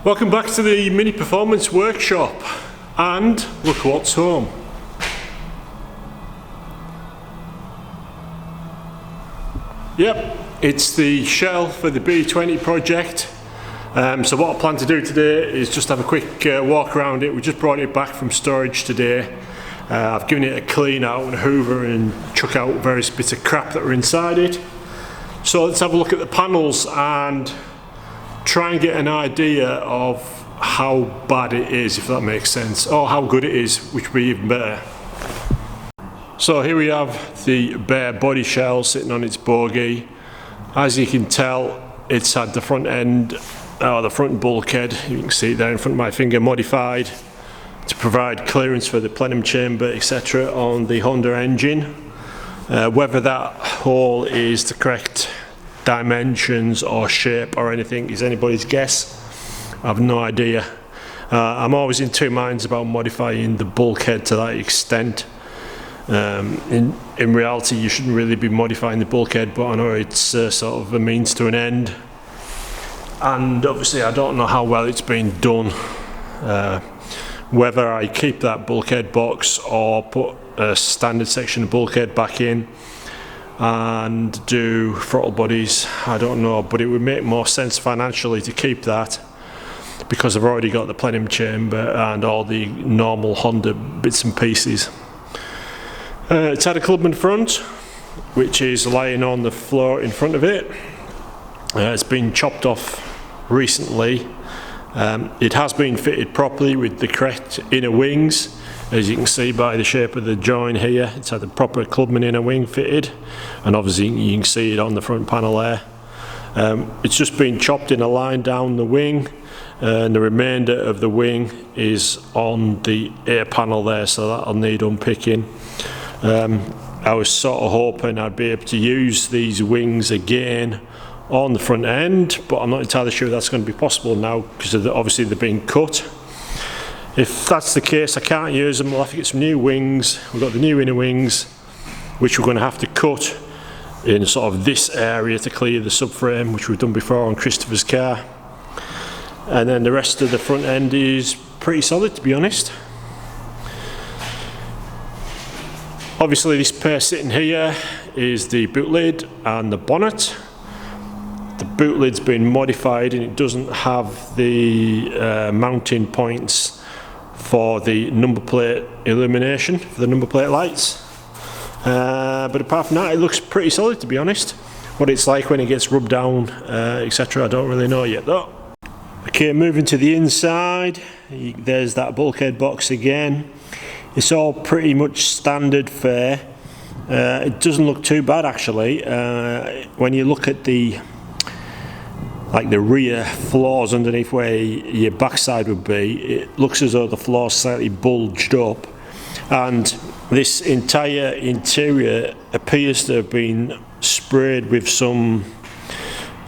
Welcome back to the mini performance workshop, and look what's home. Yep, it's the shell for the B20 project. So what I plan to do today is just have a quick walk around it. We just brought it back from storage today. I've given it a clean out and hoover and chuck out various bits of crap that were inside it. So let's have a look at the panels and try and get an idea of how bad it is, if that makes sense, or how good it is, which would be even better. So here we have the bare body shell sitting on its bogie. As you can tell, it's had the front end, or the front bulkhead, you can see it there in front of my finger, modified to provide clearance for the plenum chamber, etc. on the Honda engine. Whether that hole is the correct dimensions or shape or anything is anybody's guess. I have no idea. I'm always in two minds about modifying the bulkhead to that extent. In reality, you shouldn't really be modifying the bulkhead, but I know it's sort of a means to an end, and obviously I don't know how well it's been done. Whether I keep that bulkhead box or put a standard section of bulkhead back in and do throttle bodies, I don't know, but it would make more sense financially to keep that, because I've already got the plenum chamber and all the normal Honda bits and pieces. It's had a clubman front, which is lying on the floor in front of it. It's been chopped off recently. It has been fitted properly with the correct inner wings. As you can see by the shape of the join here, it's had a proper clubman inner wing fitted, and obviously you can see it on the front panel there. It's just been chopped in a line down the wing, and the remainder of the wing is on the air panel there, so that'll need unpicking. I was sort of hoping I'd be able to use these wings again on the front end, but I'm not entirely sure that's going to be possible now, because obviously they're being cut. If that's the case, I can't use them. We'll have to get some new wings. We've got the new inner wings, which we're going to have to cut in sort of this area to clear the subframe, which we've done before on Christopher's car. And then the rest of the front end is pretty solid, to be honest. Obviously this pair sitting here is the boot lid and the bonnet. The boot lid's been modified and it doesn't have the mounting points for the number plate illumination, for the number plate lights. But apart from that, it looks pretty solid, to be honest. What it's like when it gets rubbed down, etc., I don't really know yet though. Okay, moving to the inside, there's that bulkhead box again. It's all pretty much standard fare. It doesn't look too bad actually. When you look at the rear floors underneath where your backside would be, it looks as though the floor's slightly bulged up, and this entire interior appears to have been sprayed with some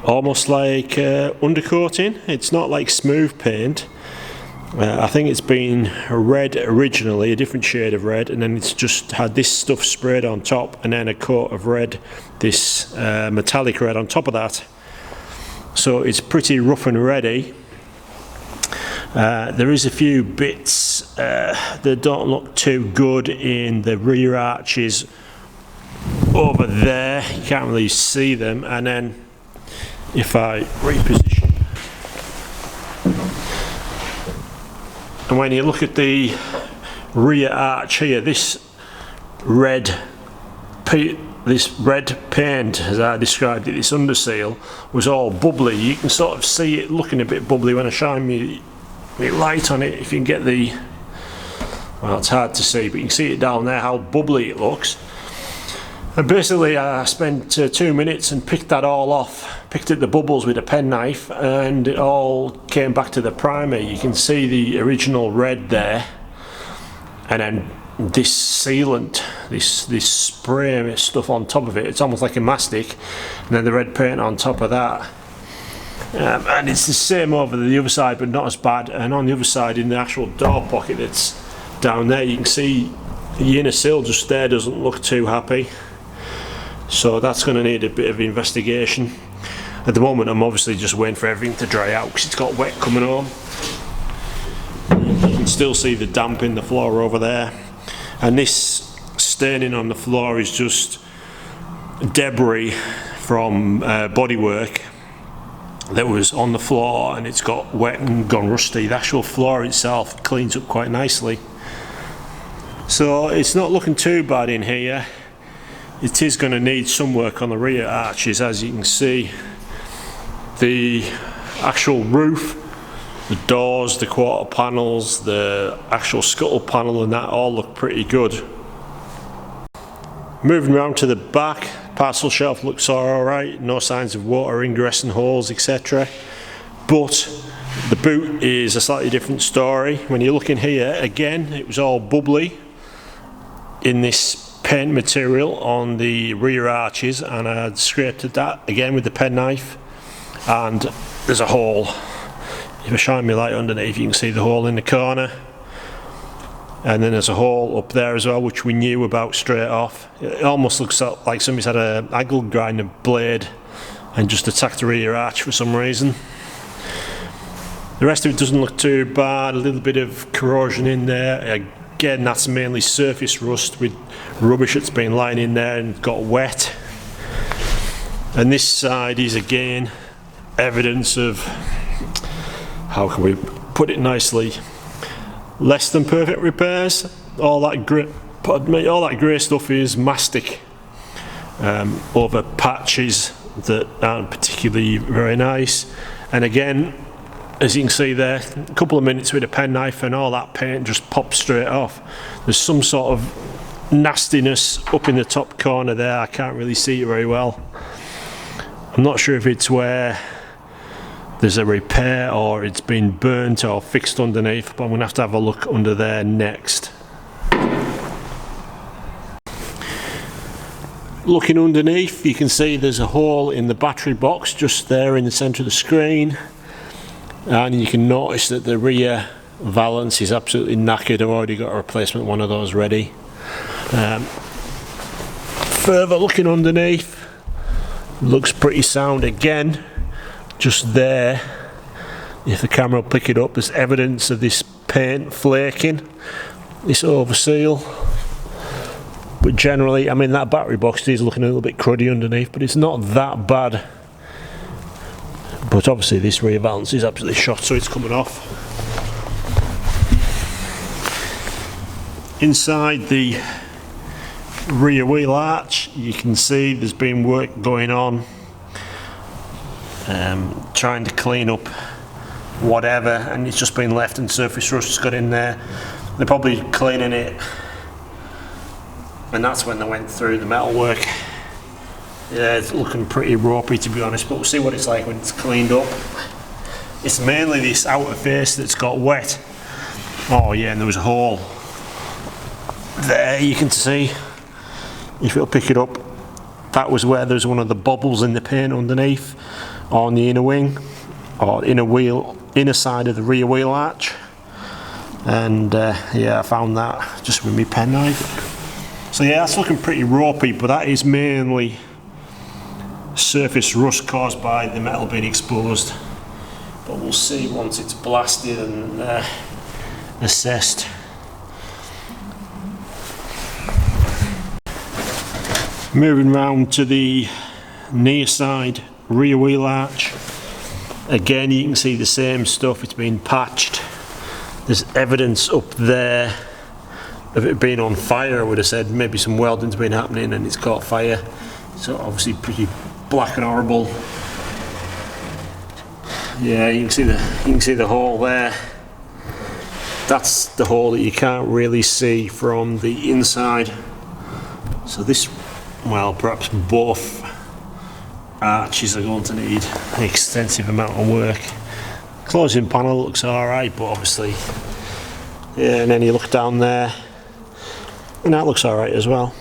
almost like undercoating. It's not like smooth paint. I think it's been red originally, a different shade of red, and then it's just had this stuff sprayed on top and then a coat of red, this metallic red on top of that. So it's pretty rough and ready. There is a few bits that don't look too good in the rear arches over there. You can't really see them. And then if I reposition, and when you look at the rear arch here, this red paint, as I described it, this underseal, was all bubbly. You can sort of see it looking a bit bubbly when I shine me light on it. If you can get the, well, it's hard to see, but you can see it down there how bubbly it looks. And basically I spent 2 minutes and picked that all off, picked at the bubbles with a penknife, and it all came back to the primer. You can see the original red there, and then this sealant, this spray stuff on top of it. It's almost like a mastic, and then the red paint on top of that. And it's the same over the other side, but not as bad. And on the other side, in the actual door pocket that's down there, you can see the inner sill just there doesn't look too happy. So that's going to need a bit of investigation. At the moment I'm obviously just waiting for everything to dry out because it's got wet coming home. You can still see the damp in the floor over there, and this staining on the floor is just debris from bodywork that was on the floor, and it's got wet and gone rusty. The actual floor itself cleans up quite nicely, so it's not looking too bad in here. It is going to need some work on the rear arches. As you can see, the actual roof, the doors, the quarter panels, the actual scuttle panel and that all look pretty good. Moving around to the back, parcel shelf looks alright, no signs of water ingress and holes, etc. But the boot is a slightly different story. When you look in here, again, it was all bubbly in this paint material on the rear arches, and I scraped at that again with the penknife, and there's a hole. If I shine my light underneath, you can see the hole in the corner. And then there's a hole up there as well, which we knew about straight off. It almost looks like somebody's had an angle grinder blade and just attacked the rear arch for some reason. The rest of it doesn't look too bad. A little bit of corrosion in there. Again, that's mainly surface rust with rubbish that's been lying in there and got wet. And this side is again evidence of, how can we put it nicely, less than perfect repairs. All that grey stuff is mastic over patches that aren't particularly very nice. And again, as you can see there, a couple of minutes with a penknife and all that paint just pops straight off. There's some sort of nastiness up in the top corner there. I can't really see it very well. I'm not sure if it's where there's a repair or it's been burnt or fixed underneath, but I'm going to have a look under there next. Looking underneath, you can see there's a hole in the battery box just there in the centre of the screen, and you can notice that the rear valance is absolutely knackered. I've already got a replacement one of those ready. Further looking underneath, looks pretty sound again. Just there, if the camera will pick it up, there's evidence of this paint flaking, this overseal. But generally, I mean, that battery box is looking a little bit cruddy underneath, but it's not that bad. But obviously this rear valance is absolutely shot, so it's coming off. Inside the rear wheel arch, you can see there's been work going on, trying to clean up whatever, and it's just been left and surface rust's got in there. They're probably cleaning it, and that's when they went through the metalwork. Yeah, it's looking pretty ropey, to be honest, but we'll see what it's like when it's cleaned up. It's mainly this outer face that's got wet. Oh yeah, and there was a hole there, you can see, if it'll pick it up, that was where there's one of the bobbles in the paint underneath on the inner wing or inner side of the rear wheel arch. And yeah, I found that just with my penknife. So yeah, that's looking pretty ropey, but that is mainly surface rust caused by the metal being exposed. But we'll see once it's blasted and assessed. Moving round to the near side rear wheel arch. Again, you can see the same stuff, it's been patched. There's evidence up there of it being on fire. I would have said maybe some welding's been happening and it's caught fire. So obviously pretty black and horrible. Yeah, you can see the hole there. That's the hole that you can't really see from the inside. So this, well, perhaps both arches are going to need an extensive amount of work. Closing panel looks alright, but obviously, yeah, and then you look down there and that looks alright as well.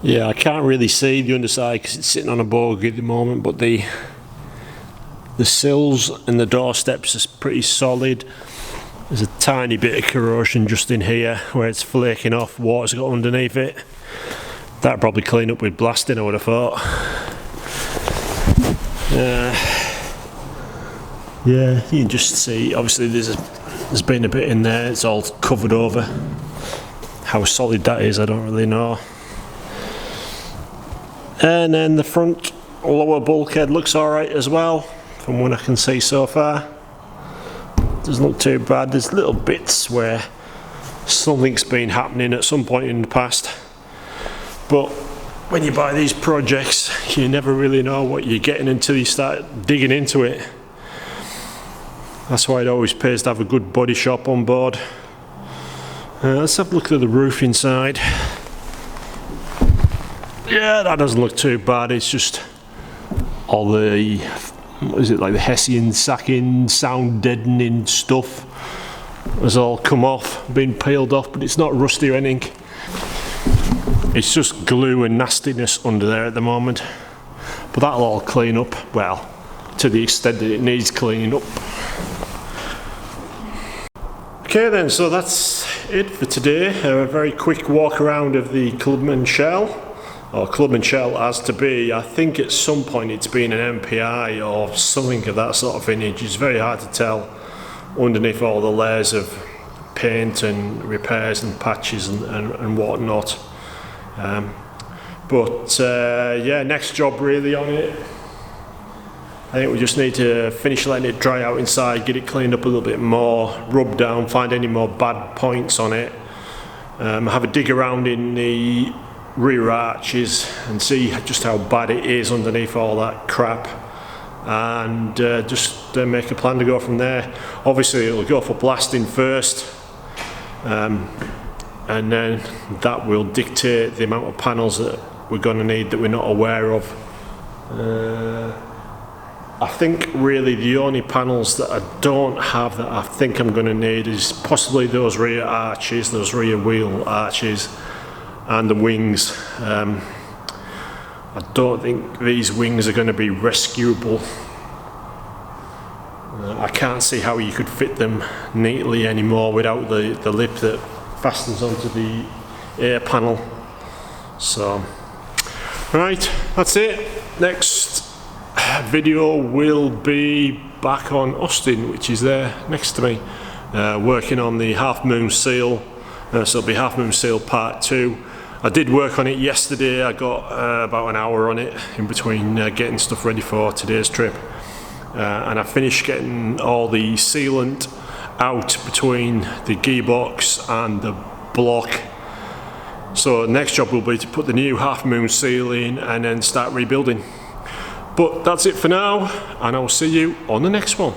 Yeah, I can't really see the underside because it's sitting on a bogie at the moment, but the sills and the door steps are pretty solid. There's a tiny bit of corrosion just in here where it's flaking off, water's got underneath it. That'd probably clean up with blasting, I would have thought. Yeah, you can just see, obviously there's been a bit in there, it's all covered over. How solid that is, I don't really know. And then the front lower bulkhead looks alright as well, from what I can see so far. Doesn't look too bad. There's little bits where something's been happening at some point in the past. But when you buy these projects, you never really know what you're getting until you start digging into it. That's why it always pays to have a good body shop on board. Let's have a look at the roof inside. Yeah, that doesn't look too bad. It's just all the, what is it, like the Hessian sacking, sound deadening stuff has all come off, been peeled off, but it's not rusty or anything. It's just glue and nastiness under there at the moment. But that'll all clean up, well, to the extent that it needs cleaning up. Okay then, so that's it for today. A very quick walk around of the Clubman Shell, or Clubman Shell as to be. I think at some point it's been an MPI or something of that sort of vintage. It's very hard to tell underneath all the layers of paint and repairs and patches and whatnot. Yeah, next job really on it. I think we just need to finish letting it dry out inside, get it cleaned up a little bit more, rub down, find any more bad points on it. Have a dig around in the rear arches and see just how bad it is underneath all that crap, and just make a plan to go from there. Obviously it'll go for blasting first, and then that will dictate the amount of panels that we're going to need that we're not aware of. I think really the only panels that I don't have that I think I'm going to need is possibly those rear arches, those rear wheel arches, and the wings. I don't think these wings are going to be rescuable. I can't see how you could fit them neatly anymore without the lip that fastens onto the air panel. So, right, that's it. Next video will be back on Austin, which is there next to me, working on the Half Moon Seal. So it'll be Half Moon Seal Part 2. I did work on it yesterday. I got about an hour on it in between getting stuff ready for today's trip, and I finished getting all the sealant out between the gearbox and the block. So the next job will be to put the new Half Moon Seal in and then start rebuilding. But that's it for now, and I'll see you on the next one.